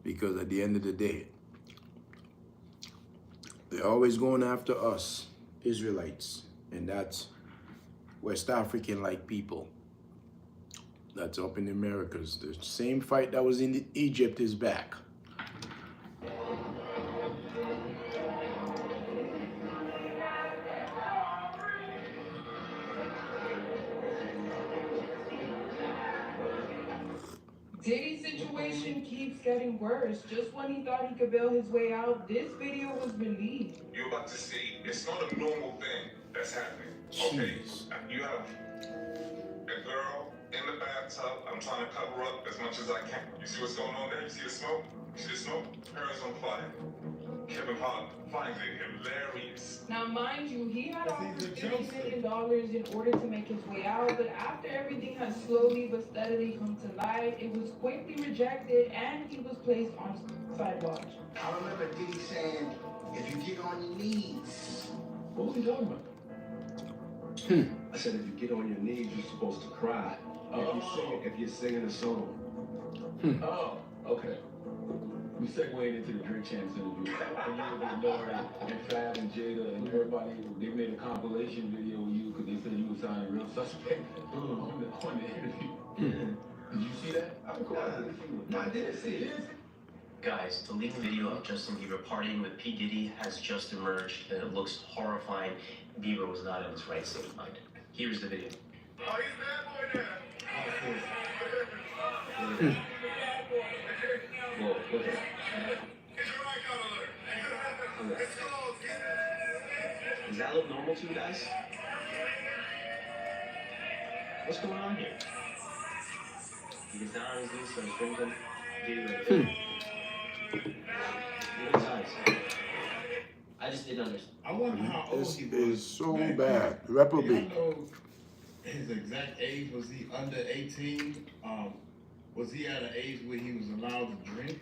Because at the end of the day, They're always going after us, Israelites, and that's West African-like people. That's up in the Americas. The same fight that was in Egypt is back. Diddy's situation keeps getting worse. Just when he thought he could bail his way out, this video was released. You're about to see, it's not a normal thing that's happening. Okay? You have a girl in the bathtub. I'm trying to cover up as much as I can. You see what's going on there? You see the smoke? You see the smoke? Her is on fire. Kevin Hart finds it hilarious. Now, mind you, he had offered $30 million in order to make his way out, but after everything has slowly but steadily come to light, it was quickly rejected and he was placed on side watch. I remember Diddy saying, if you get on your knees. What was he talking about? I said, if you get on your knees, you're supposed to cry. If you're singing a song. Oh, okay. We segued into the Drake Champs interview. And you were Lord and Fab and Jada and everybody, they made a compilation video of you because they said you were sounding real suspect on the interview. Did you see that? Of course. No, I didn't see it. Guys, the leaked video of Justin Bieber partying with P. Diddy has just emerged, and it looks horrifying. Bieber was not in his right state of mind. Here's the video. Oh, he's a bad boy now. Whoa, go ahead. Does that look normal to you guys? What's going on here? He gets down on his knees, starts drinking. Diddy Look at his eyes. I just didn't understand. I wonder how old This he was. is so back bad. then. Reprobate. Do you know his exact age? Was he under 18? Was he at an age where he was allowed to drink?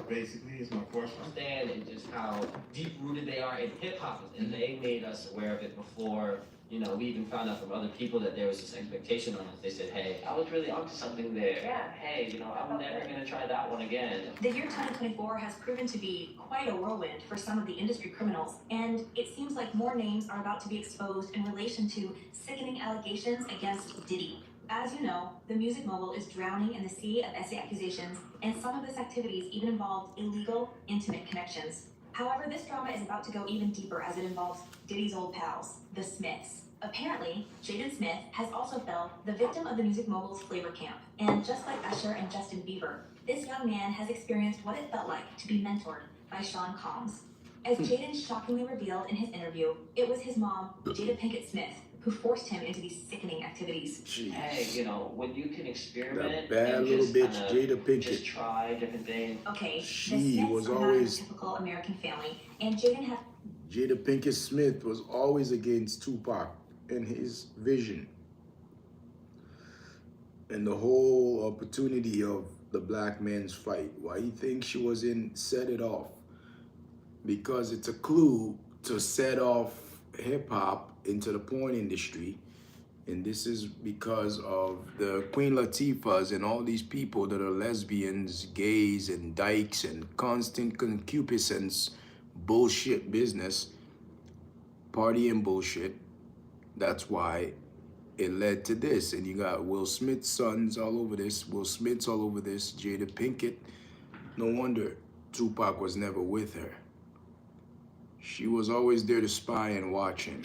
Basically, is my question. Understand and just how deep rooted they are in hip hop, and they made us aware of it before. You know, we even found out from other people that there was this expectation on us. They said, "Hey, I was really onto something there. Yeah. Hey, you know, I'm never gonna try that one again." The year 2024 has proven to be quite a whirlwind for some of the industry criminals, and it seems like more names are about to be exposed in relation to sickening allegations against Diddy. As you know, the music mogul is drowning in the sea of essay accusations, and some of his activities even involved illegal, intimate connections. However, this drama is about to go even deeper as it involves Diddy's old pals, the Smiths. Apparently, Jaden Smith has also fell the victim of the music mogul's flavor camp, and just like Usher and Justin Bieber, this young man has experienced what it felt like to be mentored by Sean Combs. As Jaden shockingly revealed in his interview, it was his mom, Jada Pinkett Smith, who forced him into these sickening activities. Jeez. Hey, you know, when you can experiment, That bad and little just bitch, kinda Jada Pinkett. just try different things. Okay, She the Smiths was are always- not a typical American family, and Jaden had Jada Pinkett Smith was always against Tupac and his vision. And the whole opportunity of the black man's fight. Why he thinks she was in Set It Off. Because it's a clue to set off hip hop into the porn industry. And this is because of the Queen Latifahs and all these people that are lesbians, gays, and dykes, and constant concupiscence, bullshit business, party and bullshit. That's why it led to this. And you got Will Smith's sons all over this, Will Smith's all over this, Jada Pinkett. No wonder Tupac was never with her. She was always there to spy and watch him.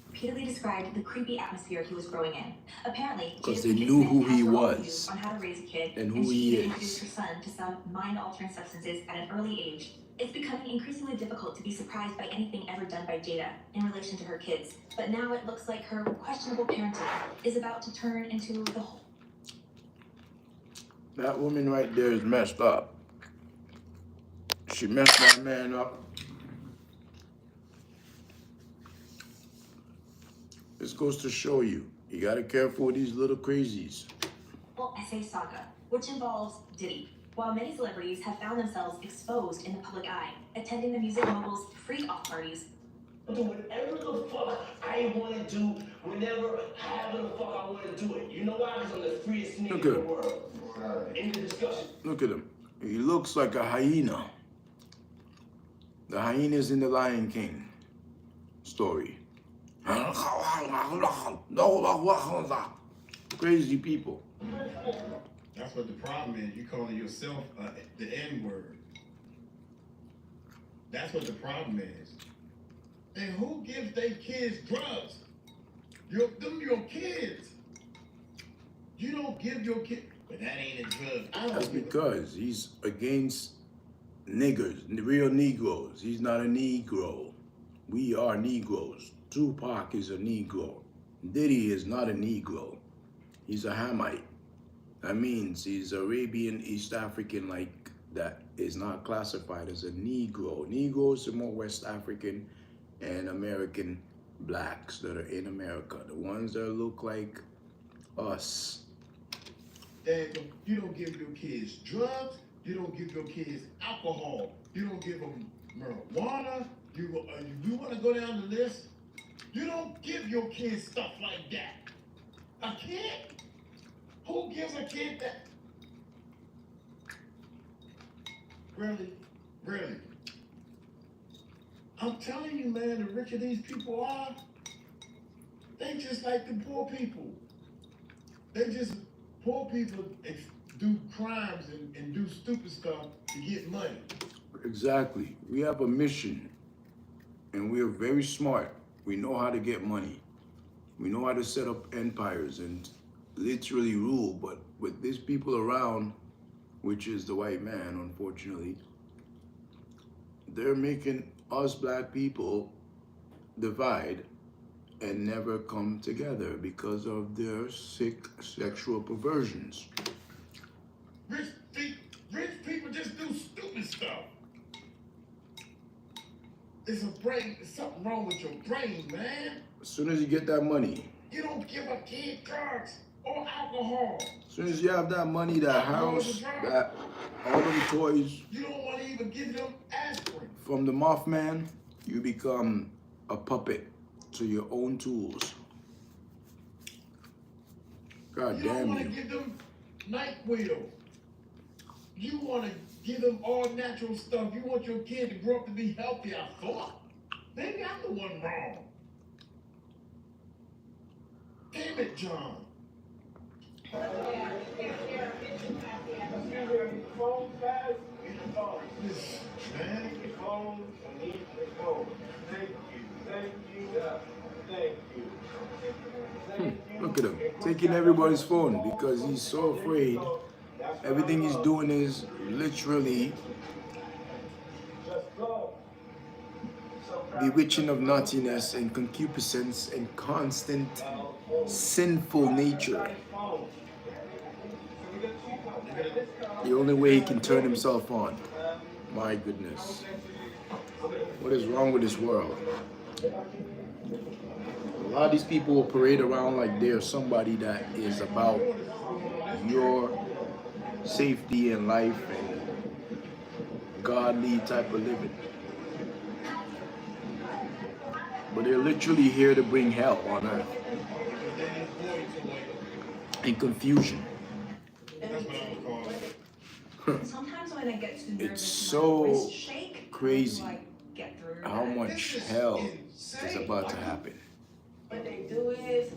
repeatedly described the creepy atmosphere he was growing in. Apparently, Because Jada they Pinkett knew Smith who has he her own was views on how to raise a kid, and who she he even is. introduced her son to some mind-altering substances at an early age. It's becoming increasingly difficult to be surprised by anything ever done by Jada in relation to her kids. But now it looks like her questionable parenting is about to turn into the whole. That woman right there is messed up. She messed that man up. This goes to show you, you gotta careful with these little crazies. Essay saga, which involves Diddy. While many celebrities have found themselves exposed in the public eye, attending the music mogul's freak-off parties. Do whatever the fuck I want to do, whenever, however the fuck I want to do it. You know why? Because I'm the freest nigga Look in at the him. world. End of discussion. Look at him. He looks like a hyena. The hyenas in the Lion King story. Crazy people. That's what the problem is. You calling yourself the N-word. That's what the problem is. And who gives their kids drugs? Your kids. You don't give your kid, but that ain't a drug. That's because he's against niggers, the real Negroes. He's not a Negro. We are Negroes. Tupac is a Negro. Diddy is not a Negro. He's a Hamite. That means he's Arabian, East African, like that is not classified as a Negro. Negroes are more West African and American blacks that are in America. The ones that look like us. You don't give your kids drugs. You don't give your kids alcohol. You don't give them marijuana. You want to go down the list? You don't give your kids stuff like that. A kid? Who gives a kid that? Really? Really? I'm telling you, man, the richer these people are, they just like the poor people. Poor people do crimes and do stupid stuff to get money. Exactly. We have a mission, and we are very smart. We know how to get money. We know how to set up empires and literally rule, but with these people around, which is the white man, unfortunately, they're making us black people divide and never come together because of their sick sexual perversions. Rich people just do stupid stuff. There's something wrong with your brain, man. As soon as you get that money, you don't give a kid drugs or alcohol. As soon as you have that money, that house, that all them toys, you don't want to even give them aspirin. From the Mothman, you become a puppet to your own tools. God damn you. You don't want to give them NyQuil. You want to give them all natural stuff. You want your kid to grow up to be healthy, I thought. Maybe I'm the one wrong. Damn it, John. Look at him, taking everybody's phone because he's so afraid. Everything he's doing is literally bewitching of naughtiness and concupiscence and constant sinful nature. The only way he can turn himself on. My goodness. What is wrong with this world? A lot of these people will parade around like they're somebody that is about your safety and life and godly type of living. But they're literally here to bring hell on earth and confusion. Sometimes when I get too nervous, it's so crazy how much hell is about to happen. What they do is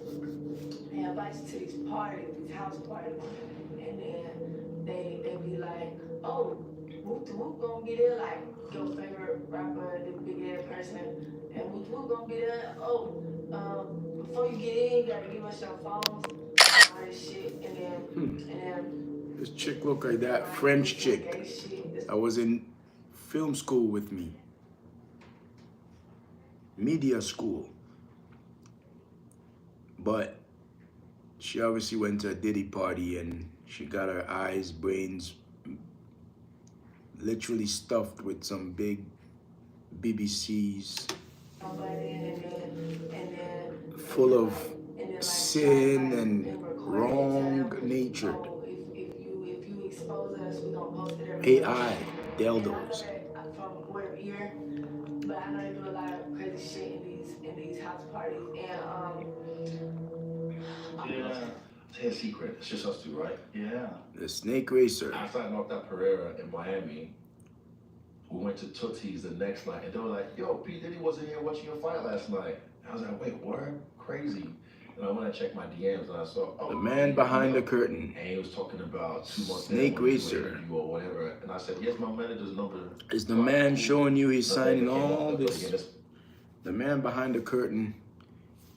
they invite you to these parties, these house parties, and then they be like, oh, Whoop to Whoop gonna be there, like your favorite rapper, the big ass person, and Whoop to Whoop gonna be there. Oh, before you get in, you gotta give us your phones, all this shit, and then this chick look like that French chick that was in film school with me, media school. But she obviously went to a Diddy party and she got her eyes, brains literally stuffed with some big BBCs full of sin and wrong natured AI dildos. But I know they do a lot of crazy shit in these house parties, and yeah. I'll tell you a secret. It's just us two, right? Yeah. The Snake Racer. After I knocked out Pereira in Miami, We went to Tootsie's the next night, and they were like, yo, P. Diddy wasn't here watching your fight last night. I was like, wait, what? Crazy. And I went and checked my DMs, and I saw, oh, The man behind the curtain. and he was talking about 2 months Snake later when he Racer. was doing or whatever. And I said, yes, my manager's number. Is the man showing you he's signing all But this? again, that's The man behind the curtain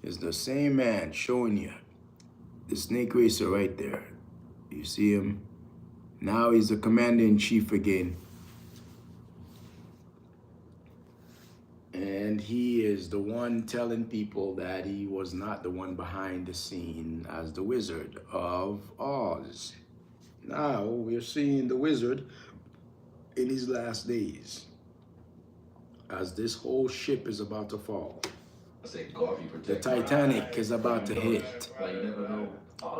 is the same man showing you the Snake Racer right there. You see him? Now he's the commander-in-chief again. And he is the one telling people that he was not the one behind the scene as the Wizard of Oz. Now we're seeing the Wizard in his last days, as this whole ship is about to fall. I say, Garvey The protect. Titanic is about to hit. Like, you never know.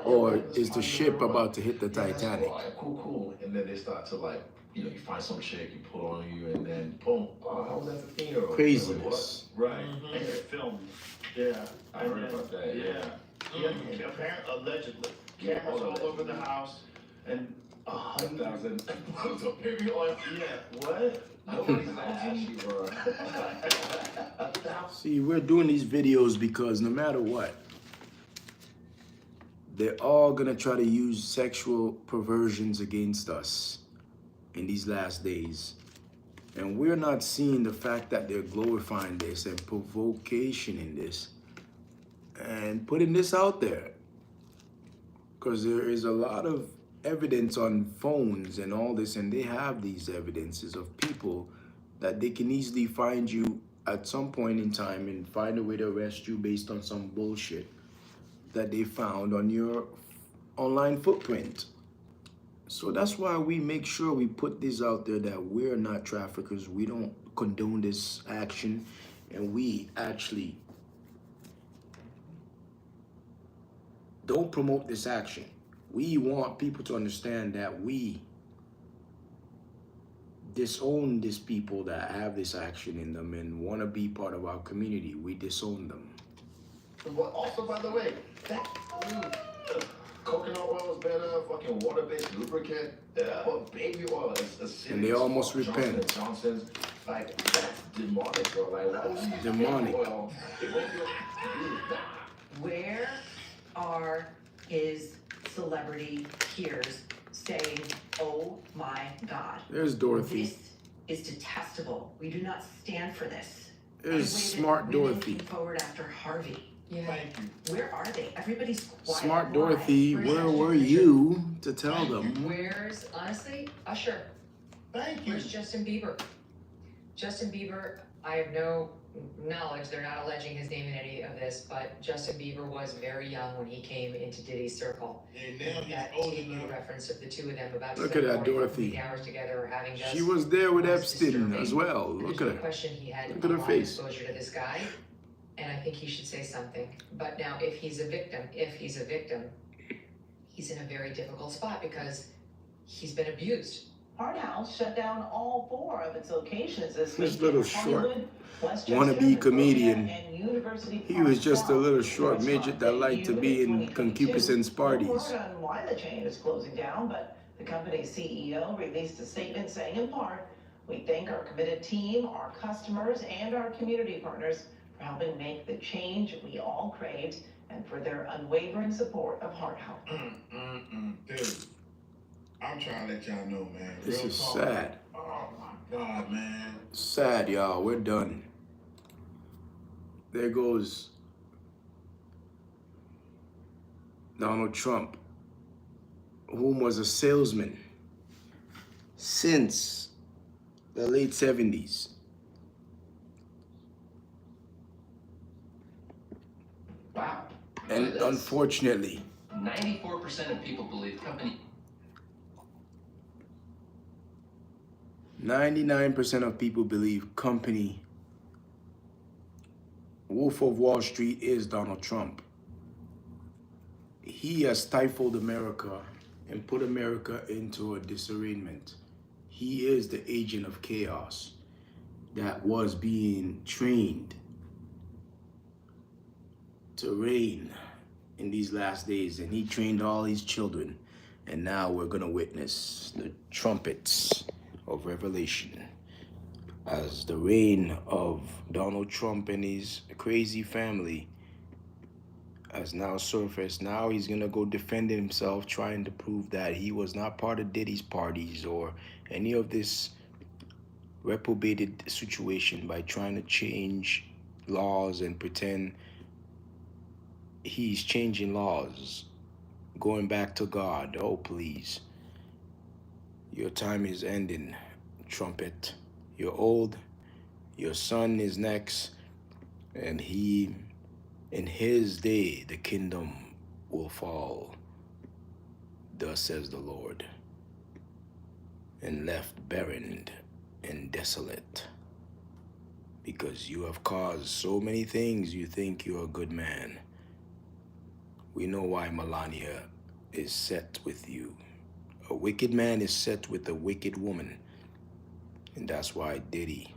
Or is the ship about to hit the Titanic? All right, cool. And then they start to, like, you know, you find some chick, you put on you, and then boom. Oh, how was that 15-year-old? Craziness. Right. And they're filmed. Yeah. I heard about that, yeah. Yeah, apparently, allegedly. Cameras all over the house, and 100,000 bottles of baby oil. yeah, what? Nobody's ashy, bro. See, we're doing these videos because no matter what, they're all gonna try to use sexual perversions against us in these last days. And we're not seeing the fact that they're glorifying this and provocation in this and putting this out there. Because there is a lot of evidence on phones and all this, and they have these evidences of people that they can easily find you at some point in time and find a way to arrest you based on some bullshit that they found on your online footprint. So that's why we make sure we put this out there that we're not traffickers. We don't condone this action, and we actually don't promote this action. We want people to understand that we disown these people that have this action in them and want to be part of our community. We disown them. But also, by the way, that coconut oil is better, fucking water-based lubricant, but baby oil is And they almost repent. Johnson's, like, that's demonic, bro. Like, why would you use Demonic. baby oil? It won't be Where are his celebrity peers saying, oh my God? There's Dorothy. This is detestable. We do not stand for this. There's smart Dorothy. Came forward after Harvey. Thank you. Where are they? Everybody's quiet. Smart Why? Dorothy, where were you to tell them? Where's, honestly, Usher? Thank you. Where's Justin Bieber? Justin Bieber, I have no knowledge, they're not alleging his name in any of this, but Justin Bieber was very young when he came into Diddy's circle. And now he's That old TV enough. reference of the two of them about Look at that, 40 Dorothy. hours together or having just She was there with was Epstein disturbing. as well. There's Look no at her. question he had Look at her a lot face. of exposure to this guy, and I think he should say something. But now, if he's a victim, he's in a very difficult spot because he's been abused. Hard House shut down all 4 of its locations this This week. little Hollywood, Westchester, wannabe comedian. and University He Park was just a South. little short It's midget that liked to be in 2022. concupiscence parties. No word on why the chain is closing down, but the company's CEO released a statement saying, in part, we thank our committed team, our customers, and our community partners for helping make the change we all craved and for their unwavering support of Heart Health. Dude, I'm trying to let y'all know, man. This Real is talk. sad. Oh my God, man. Sad, y'all. We're done. There goes Donald Trump, whom was a salesman since the late 70s. Wow. And unfortunately, 94% of people believe company. 99% of people believe company Wolf of Wall Street is Donald Trump. He has stifled America and put America into a disarrangement. He is the agent of chaos that was being trained to reign in these last days, and he trained all these children, and now we're gonna witness the trumpets of Revelation as the reign of Donald Trump and his crazy family has now surfaced. Now he's gonna go defend himself, trying to prove that he was not part of Diddy's parties or any of this reprobated situation by trying to change laws and pretend he's changing laws, going back to God. Oh, please. Your time is ending, trumpet. You're old. Your son is next. And in his day, the kingdom will fall. Thus says the Lord. And left barren and desolate. Because you have caused so many things, you think you're a good man. We know why Melania is set with you. A wicked man is set with a wicked woman. And that's why Diddy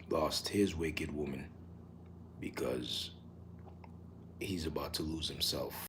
lost his wicked woman, because he's about to lose himself.